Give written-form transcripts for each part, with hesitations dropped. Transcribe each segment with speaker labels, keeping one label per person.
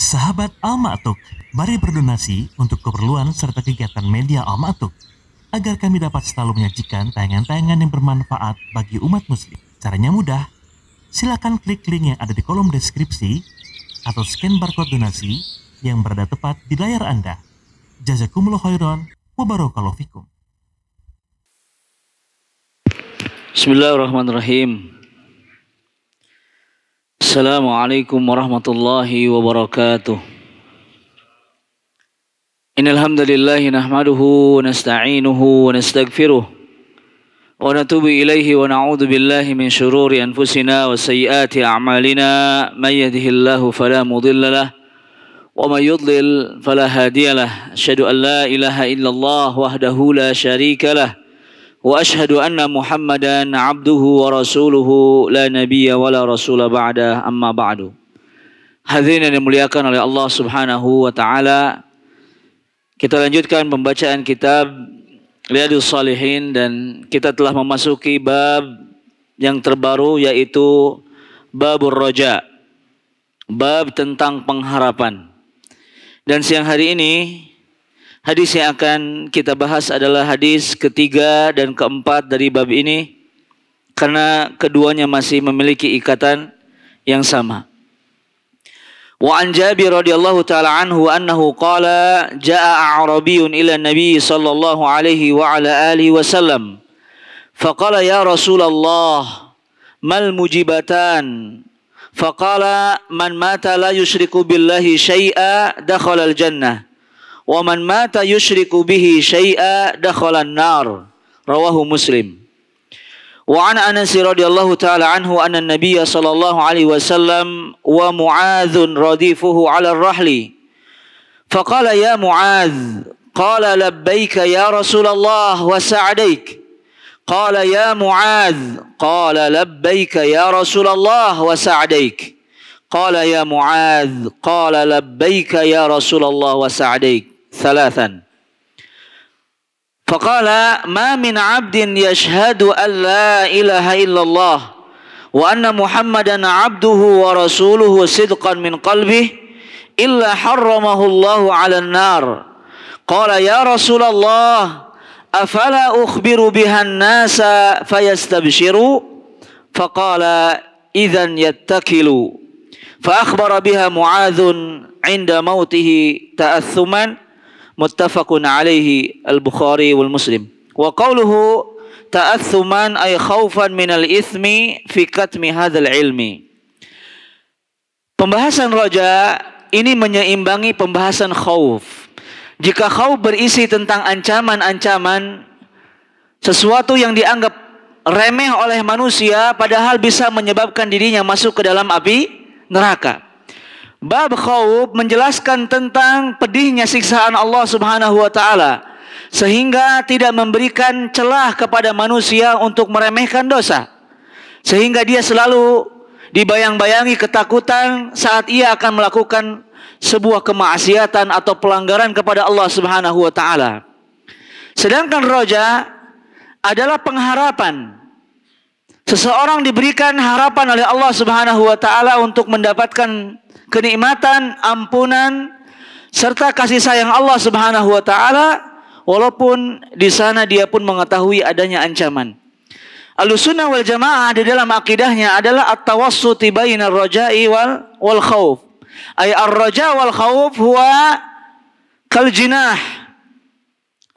Speaker 1: Sahabat Al-Ma'tuk, mari berdonasi untuk keperluan serta kegiatan media Al-Ma'tuk agar kami dapat selalu menyajikan tayangan-tayangan yang bermanfaat bagi umat muslim. Caranya mudah, silakan klik link yang ada di kolom deskripsi atau scan barcode donasi yang berada tepat di layar Anda. Jazakumullah khairan wa barakallahu fikum.
Speaker 2: Bismillahirrahmanirrahim. Assalamualaikum warahmatullahi wabarakatuh. Innal hamdalillah nahmaduhu wa nasta'inuhu wa nastaghfiruh wa natubu ilaihi wa na'udzu billahi min shururi anfusina wa sayyiati a'malina may yahdihillahu fala mudilla lahu wa may yudlil fala hadiyalah. Asyhadu an la ilaha illallah wahdahu la syarika lah wa ashhadu anna Muhammadan abduhu wa rasuluhu la nabiyya wa la rasula ba'da, amma ba'du. Hadirin yang dimuliakan oleh Allah Subhanahu wa taala, kita lanjutkan pembacaan kitab Riyadhus Shalihin dan kita telah memasuki bab yang terbaru, yaitu Babur Raja, bab tentang pengharapan. Dan siang hari ini hadis yang akan kita bahas adalah hadis ketiga dan keempat dari bab ini, karena keduanya masih memiliki ikatan yang sama. Wa an Jabir radhiyallahu ta'ala anhu annahu qala jaa'a a'rabiyyun ila an-nabiy sallallahu alaihi wa ala alihi wasallam faqala ya Rasulullah mal mujibatan faqala man mata la yusyriku billahi syai'a dakhala al-jannah wa man mata yusyriku bihi syai'a dakhala an-nar. Rawahu Muslim. Wa an Anas radhiyallahu ta'ala anhu anna an-nabiy sallallahu alaihi wasallam wa Mu'adz radifuhu 'ala ar-rahli faqala ya Mu'adz qala labbaika ya Rasulullah wa sa'daik qala ya Mu'adz qala labbaika ya Rasulullah wa sa'daik qala ya Mu'adz qala labbaika ya Rasulullah wa sa'daik thalathan. Faqala ma min 'abdin yashhadu an la ilaha illallah wa anna Muhammadan 'abduhu wa rasuluhu sidqan min qalbihi illa harramahu Allahu 'alan nar. Qala ya Rasulullah afala ukhbiru biha an-nasa fayastabshiru? Faqala idhan yattakilu. Fa akhbara biha Mu'adzun 'inda mautihi ta'athuman. Muttafaqun alaihi al-Bukhari wal Muslim. Wa qawluhu ta'athuman ay khawfan minal ithmi fi katmi hadzal ilmi. Pembahasan roja ini menyeimbangi pembahasan khauf. Jika khauf berisi tentang ancaman-ancaman, sesuatu yang dianggap remeh oleh manusia padahal bisa menyebabkan dirinya masuk ke dalam api neraka. Bab khauf menjelaskan tentang pedihnya siksaan Allah Subhanahu wa taala sehingga tidak memberikan celah kepada manusia untuk meremehkan dosa, sehingga dia selalu dibayang-bayangi ketakutan saat ia akan melakukan sebuah kemaksiatan atau pelanggaran kepada Allah Subhanahu wa taala. Sedangkan roja adalah pengharapan. Seseorang diberikan harapan oleh Allah Subhanahu wa taala untuk mendapatkan kenikmatan, ampunan, serta kasih sayang Allah Subhanahu wa taala, walaupun di sana dia pun mengetahui adanya ancaman. Ahlussunnah wal Jamaah di dalam akidahnya adalah at-tawassuti bainar raja'i wal khauf. Ay ar-raja wal khauf huwa kal jinah.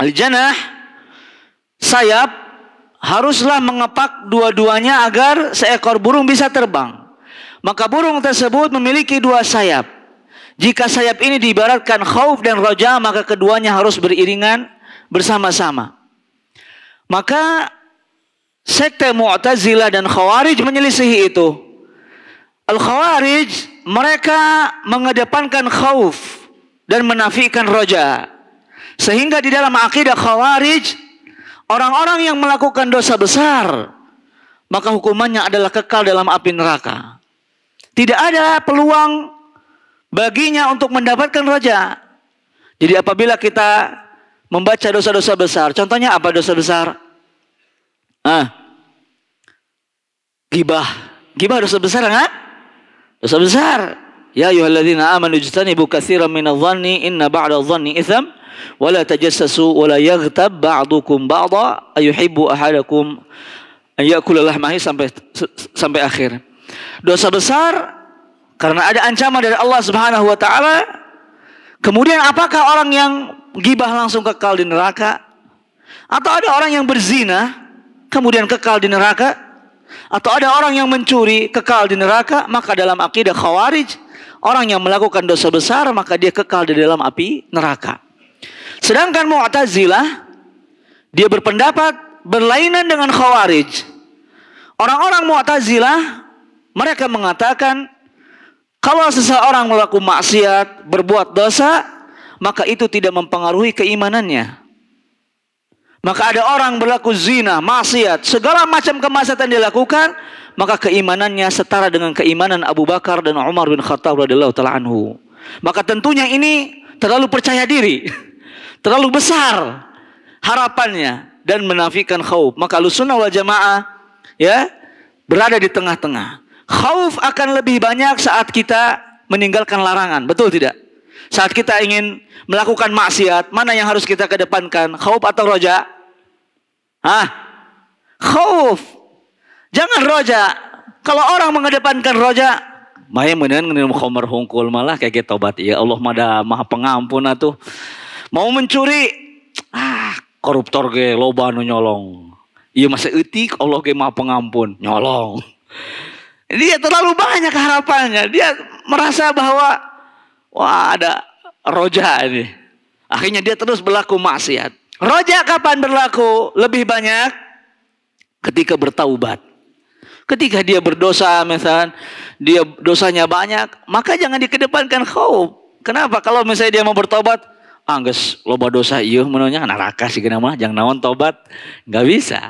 Speaker 2: Al-janah, sayap, haruslah mengepak dua-duanya agar seekor burung bisa terbang. Maka burung tersebut memiliki dua sayap. Jika sayap ini diibaratkan khauf dan roja, maka keduanya harus beriringan bersama-sama. Maka sekte Mu'tazilah dan Khawarij menyelisihi itu. Al-Khawarij, mereka mengedepankan khauf dan menafikan roja. Sehingga di dalam akidah Khawarij, orang-orang yang melakukan dosa besar, maka hukumannya adalah kekal dalam api neraka. Tidak ada peluang baginya untuk mendapatkan roja. Jadi apabila kita membaca dosa-dosa besar, contohnya apa dosa besar? Ghibah. Ghibah dosa besar enggak? Dosa besar. Ya ayyuhalladzina amanu ijtanibu katsiran minadh-dhanni inna ba'dadh-dhanni itsam wa la tajassasu wa la yaghtab ba'dukum ba'dha ayuhibbu ahadakum an ya'kula lahmahi sampai akhir. Dosa besar karena ada ancaman dari Allah Subhanahu wa taala. Kemudian apakah orang yang gibah langsung kekal di neraka? Atau ada orang yang berzina kemudian kekal di neraka? Atau ada orang yang mencuri kekal di neraka? Maka dalam akidah Khawarij, orang yang melakukan dosa besar maka dia kekal di dalam api neraka. Sedangkan Mu'tazilah, dia berpendapat berlainan dengan Khawarij. Orang-orang Mu'tazilah, mereka mengatakan kalau seseorang melakukan maksiat, berbuat dosa, maka itu tidak mempengaruhi keimanannya. Maka ada orang berlaku zina, maksiat, segala macam kemaksiatan dilakukan, maka keimanannya setara dengan keimanan Abu Bakar dan Umar bin Khattab radhiyallahu taala anhu. Maka tentunya ini terlalu percaya diri, terlalu besar harapannya dan menafikan khauf. Maka Ahlussunnah wal Jamaah ya berada di tengah-tengah. Khauf akan lebih banyak saat kita meninggalkan larangan, betul tidak? Saat kita ingin melakukan maksiat, mana yang harus kita kedepankan? Khauf atau roja? Khauf. Jangan roja. Kalau orang mengedepankan roja, maya meuneun ngeuneuh khamar hungkul malah kayak tobat. Ya Allah Maha Pengampun atuh. Mau mencuri, koruptor ge loba nu nyolong. Ieu mah eutik Allah ge Maha Pengampun, nyolong. Dia terlalu banyak harapannya. Dia merasa bahwa wah ada roja ini. Akhirnya dia terus berlaku maksiat. Roja kapan berlaku? Lebih banyak ketika bertaubat. Ketika dia berdosa misalnya, dia dosanya banyak, maka jangan dikedepankan khauf. Kenapa? Kalau misalnya dia mau bertobat, geus loba dosa ieu menurutnya neraka sih kena mah, jangan naon tobat. Enggak bisa.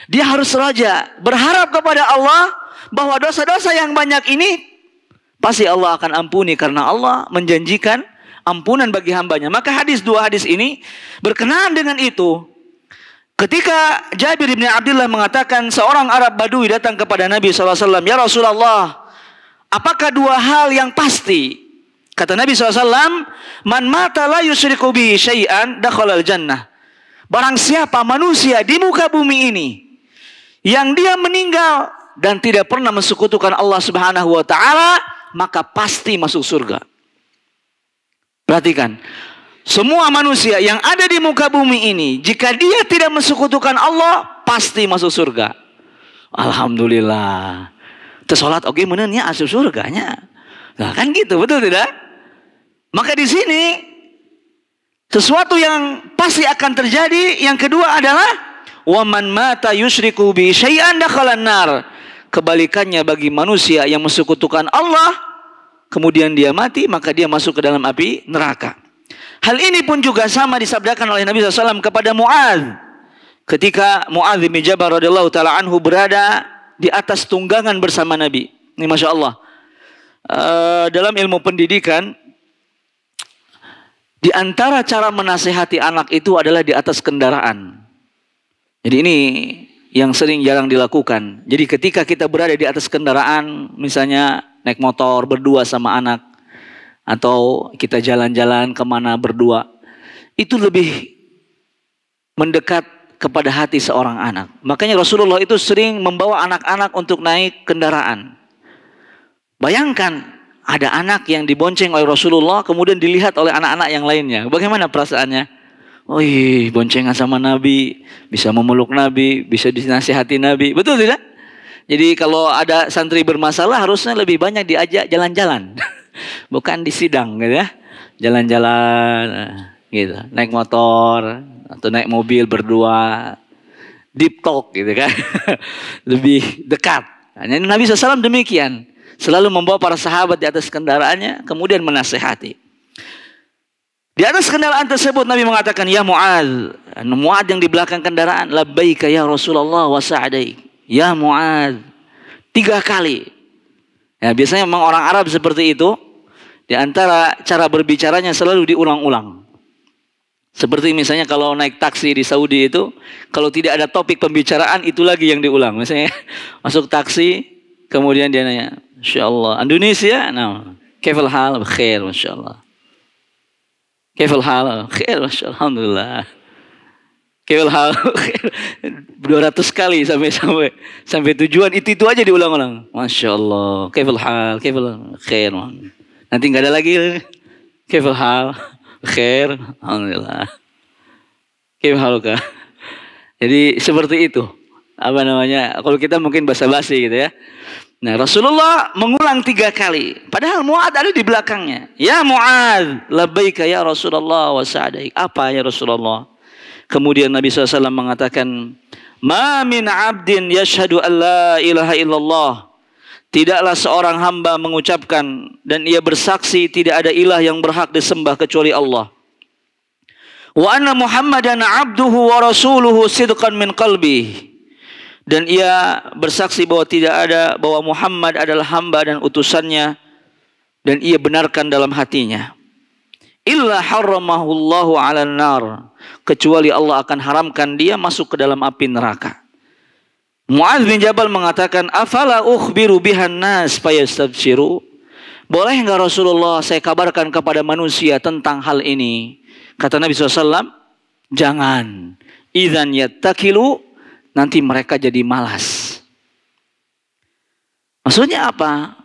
Speaker 2: Dia harus roja, berharap kepada Allah bahwa dosa-dosa yang banyak ini pasti Allah akan ampuni karena Allah menjanjikan ampunan bagi hambanya. Maka dua hadis ini berkenaan dengan itu. Ketika Jabir bin Abdullah mengatakan seorang Arab Badui datang kepada Nabi SAW, ya Rasulullah, apakah dua hal yang pasti? Kata Nabi SAW, man mata la yusyriku bihi syai'an dakhalal jannah. Barang siapa manusia di muka bumi ini yang dia meninggal dan tidak pernah mensekutukan Allah Subhanahu wa taala, maka pasti masuk surga. Perhatikan, semua manusia yang ada di muka bumi ini, jika dia tidak mensekutukan Allah, pasti masuk surga. Alhamdulillah. Tersolat oke menennya asup surganya. Nah kan gitu, betul tidak? Maka di sini sesuatu yang pasti akan terjadi. Yang kedua adalah waman mata yusyriku bi syai'an dakhalan nar. Kebalikannya bagi manusia yang mensekutukan Allah, kemudian dia mati, maka dia masuk ke dalam api neraka. Hal ini pun juga sama disabdakan oleh Nabi SAW kepada Mu'adz. Ketika Mu'adz bin Jabal radhiyallahu ta'ala anhu berada di atas tunggangan bersama Nabi. Ini Masya Allah. Dalam ilmu pendidikan, di antara cara menasehati anak itu adalah di atas kendaraan. Jadi ini yang jarang dilakukan. Jadi ketika kita berada di atas kendaraan, misalnya naik motor berdua sama anak, atau kita jalan-jalan kemana berdua, itu lebih mendekat kepada hati seorang anak. Makanya Rasulullah itu sering membawa anak-anak untuk naik kendaraan. Bayangkan ada anak yang dibonceng oleh Rasulullah, kemudian dilihat oleh anak-anak yang lainnya. Bagaimana perasaannya? Oh iya, boncengan sama Nabi, bisa memeluk Nabi, bisa dinasihati Nabi. Betul tidak? Jadi kalau ada santri bermasalah harusnya lebih banyak diajak jalan-jalan. Bukan di sidang gitu ya. Jalan-jalan gitu, naik motor atau naik mobil berdua. Deep talk gitu kan. Lebih dekat. Nah, Nabi SAW demikian. Selalu membawa para sahabat di atas kendaraannya, kemudian menasehati. Di atas kendaraan tersebut Nabi mengatakan, ya Mu'adz. Mu'adz yang di belakang kendaraan, labbaika ya Rasulullah wa sa'daik. Ya Mu'adz. 3 kali. Ya, biasanya memang orang Arab seperti itu. Di antara cara berbicaranya selalu diulang-ulang. Seperti misalnya kalau naik taksi di Saudi itu, kalau tidak ada topik pembicaraan, itu lagi yang diulang. Misalnya masuk taksi, kemudian dia nanya, Insya Allah, Indonesia? Nah, Kaifal hal? Khair, masyaallah. Kaifal hal? Khair, masyaallah. Alhamdulillah. Kaifal hal? 200 kali sampai tujuan itu aja diulang-ulang. Masya Allah. Kaifal hal? Kaifal khair. Nanti nggak ada lagi. Kaifal hal? Khair. Alhamdulillah. Kaifal haluka? Jadi seperti itu. Apa namanya? Kalau kita mungkin basa-basi gitu ya. Nah, Rasulullah mengulang 3 kali. Padahal Mu'adz ada di belakangnya. Ya Mu'adz, labbaika ya Rasulullah wa sa'daik. Apa ya Rasulullah? Kemudian Nabi SAW mengatakan, Ma min abdin yashhadu an la ilaha illallah. Tidaklah seorang hamba mengucapkan dan ia bersaksi tidak ada ilah yang berhak disembah kecuali Allah. Wa anna Muhammadan abduhu wa rasuluhu sidqan min qalbi. Dan ia bersaksi bahwa Muhammad adalah hamba dan utusannya dan ia benarkan dalam hatinya. Illa harramahullahu 'alan nar, kecuali Allah akan haramkan dia masuk ke dalam api neraka. Mu'adz bin Jabal mengatakan, afala ukhbiru bihan nas fayastabshiru? Boleh enggak Rasulullah saya kabarkan kepada manusia tentang hal ini? Kata Nabi SAW, jangan. Idzan yattakilu, nanti mereka jadi malas. Maksudnya apa?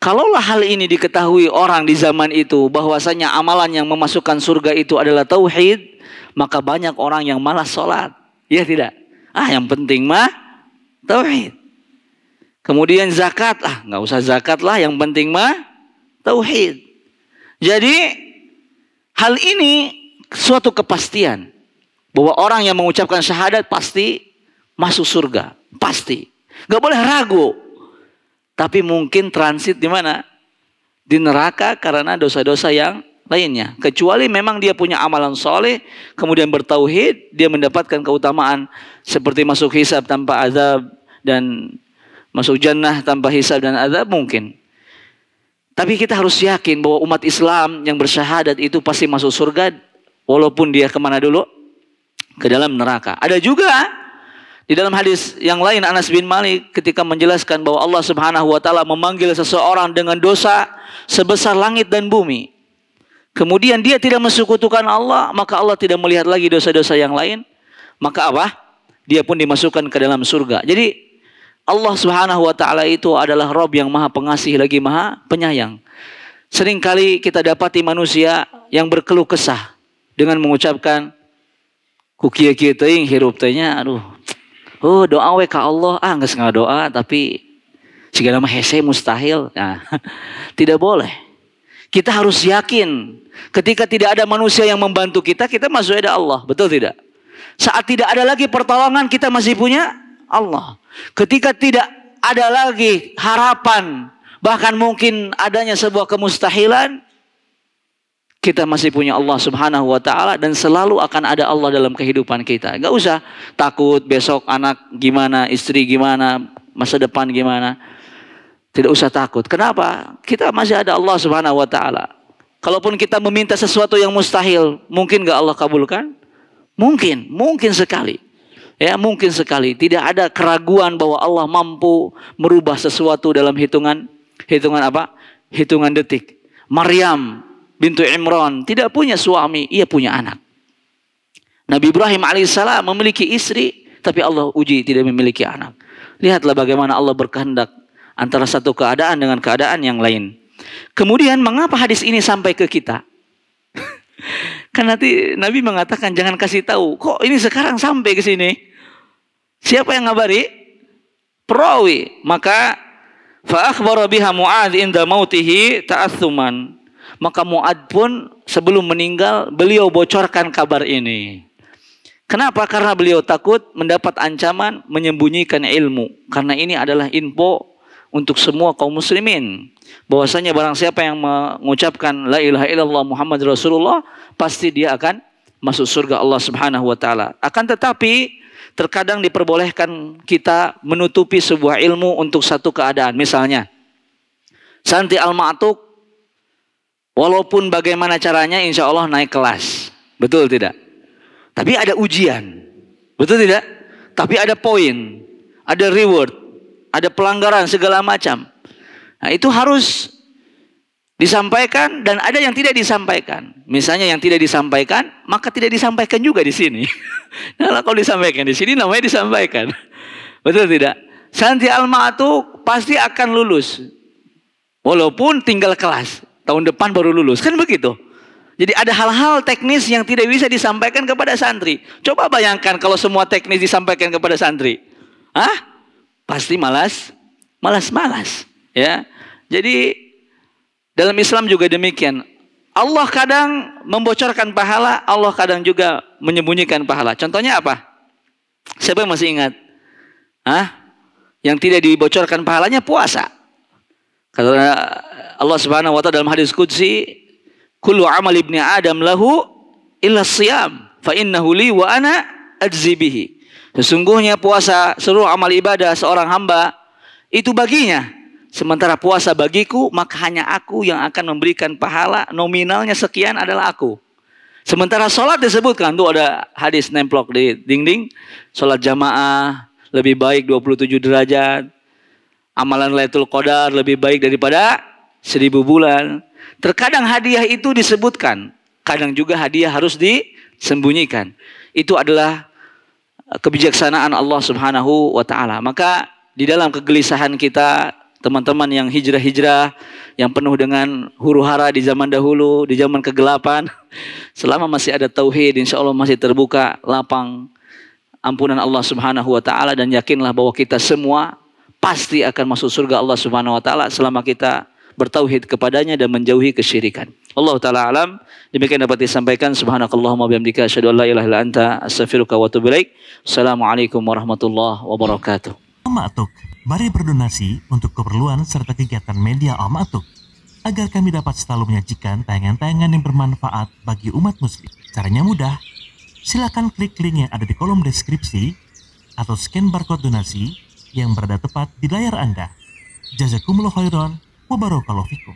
Speaker 2: Kalaulah hal ini diketahui orang di zaman itu bahwasanya amalan yang memasukkan surga itu adalah tauhid, maka banyak orang yang malas sholat. Ya tidak? Yang penting mah tauhid. Kemudian zakat, nggak usah zakat lah, yang penting mah tauhid. Jadi hal ini suatu kepastian bahwa orang yang mengucapkan syahadat pasti masuk surga, pasti. Nggak boleh ragu. Tapi mungkin transit di mana? Di neraka karena dosa-dosa yang lainnya. Kecuali memang dia punya amalan soleh, kemudian bertauhid, dia mendapatkan keutamaan seperti masuk hisab tanpa azab dan masuk jannah tanpa hisab dan azab mungkin. Tapi kita harus yakin bahwa umat Islam yang bersyahadat itu pasti masuk surga, walaupun dia kemana dulu? Ke dalam neraka. Ada juga di dalam hadis yang lain Anas bin Malik ketika menjelaskan bahwa Allah Subhanahu wa taala memanggil seseorang dengan dosa sebesar langit dan bumi. Kemudian dia tidak mensekutukan Allah, maka Allah tidak melihat lagi dosa-dosa yang lain. Maka apa? Dia pun dimasukkan ke dalam surga. Jadi Allah Subhanahu wa taala itu adalah Rabb yang Maha Pengasih lagi Maha Penyayang. Seringkali kita dapati manusia yang berkeluh kesah dengan mengucapkan ku kieu-kieu teuing hirup teh nya, doa we ka Allah, geus ngadoa tapi sigana mah hese mustahil. Nah, tidak boleh. Kita harus yakin ketika tidak ada manusia yang membantu kita, kita masuk ada Allah, betul tidak? Saat tidak ada lagi pertolongan, kita masih punya Allah. Ketika tidak ada lagi harapan, bahkan mungkin adanya sebuah kemustahilan, kita masih punya Allah Subhanahu wa taala dan selalu akan ada Allah dalam kehidupan kita. Enggak usah takut besok anak gimana, istri gimana, masa depan gimana. Tidak usah takut. Kenapa? Kita masih ada Allah Subhanahu wa taala. Kalaupun kita meminta sesuatu yang mustahil, mungkin enggak Allah kabulkan? Mungkin sekali. Ya, mungkin sekali. Tidak ada keraguan bahwa Allah mampu merubah sesuatu dalam hitungan apa? Hitungan detik. Maryam bintu Imran tidak punya suami, ia punya anak. Nabi Ibrahim alaihissalam memiliki istri, tapi Allah uji tidak memiliki anak. Lihatlah bagaimana Allah berkehendak antara satu keadaan dengan keadaan yang lain. Kemudian mengapa hadis ini sampai ke kita? Kan nanti Nabi mengatakan jangan kasih tahu. Kok ini sekarang sampai ke sini? Siapa yang ngabari? Perawi. Maka fa akhbara biha Mu'adz inda mautihi ta'assuman. Maka Mu'adz pun sebelum meninggal beliau bocorkan kabar ini. Kenapa? Karena beliau takut mendapat ancaman menyembunyikan ilmu. Karena ini adalah info untuk semua kaum muslimin. Bahwasanya barang siapa yang mengucapkan la ilaha illallah Muhammad Rasulullah, pasti dia akan masuk surga Allah Subhanahu wa taala. Akan tetapi terkadang diperbolehkan kita menutupi sebuah ilmu untuk satu keadaan. Misalnya Santi Al-Ma'tuq, walaupun bagaimana caranya insya Allah naik kelas. Betul tidak? Tapi ada ujian. Betul tidak? Tapi ada poin. Ada reward. Ada pelanggaran segala macam. Nah itu harus disampaikan dan ada yang tidak disampaikan. Misalnya yang tidak disampaikan, maka tidak disampaikan juga di sini. Nah, kalau disampaikan di sini namanya disampaikan. Betul tidak? Santri Al-Ma'atuk pasti akan lulus. Walaupun tinggal kelas, tahun depan baru lulus. Kan begitu. Jadi ada hal-hal teknis yang tidak bisa disampaikan kepada santri. Coba bayangkan kalau semua teknis disampaikan kepada santri. Hah? Pasti malas. Ya. Jadi dalam Islam juga demikian. Allah kadang membocorkan pahala, Allah kadang juga menyembunyikan pahala. Contohnya apa? Siapa yang masih ingat? Yang tidak dibocorkan pahalanya puasa. Karena Allah Subhanahu wa taala dalam hadis qudsi, kullu amal ibni Adam lahu illa siyam, fa innahu li wa ana ajzi bihi. Sesungguhnya puasa, seluruh amal ibadah seorang hamba itu baginya. Sementara puasa bagiku, maka hanya aku yang akan memberikan pahala, nominalnya sekian adalah aku. Sementara sholat disebutkan, tuh ada hadis nemplok di dinding, sholat jamaah lebih baik 27 derajat. Amalan Lailatul Qadar lebih baik daripada 1000 bulan. Terkadang hadiah itu disebutkan. Kadang juga hadiah harus disembunyikan. Itu adalah kebijaksanaan Allah Subhanahu wa ta'ala. Maka di dalam kegelisahan kita, teman-teman yang hijrah-hijrah, yang penuh dengan huru-hara di zaman dahulu, di zaman kegelapan, selama masih ada tauhid, insya Allah masih terbuka lapang ampunan Allah Subhanahu wa ta'ala, dan yakinlah bahwa kita semua pasti akan masuk surga Allah Subhanahu wa ta'ala selama kita bertauhid kepadanya dan menjauhi kesyirikan. Allah ta'ala alam. Demikian dapat disampaikan. Subhanakallahumma bihamdika asyhadu an la ilaha illa anta astaghfiruka wa atubu ilaik. Assalamualaikum warahmatullahi wabarakatuh.
Speaker 1: Al-Ma'atuk, mari berdonasi untuk keperluan serta kegiatan media Al-Ma'atuk agar kami dapat selalu menyajikan tayangan-tayangan yang bermanfaat bagi umat muslim. Caranya mudah. Silakan klik link yang ada di kolom deskripsi atau scan barcode donasi yang berada tepat di layar Anda. Jazakumullah khairan wa barakallahu fikum.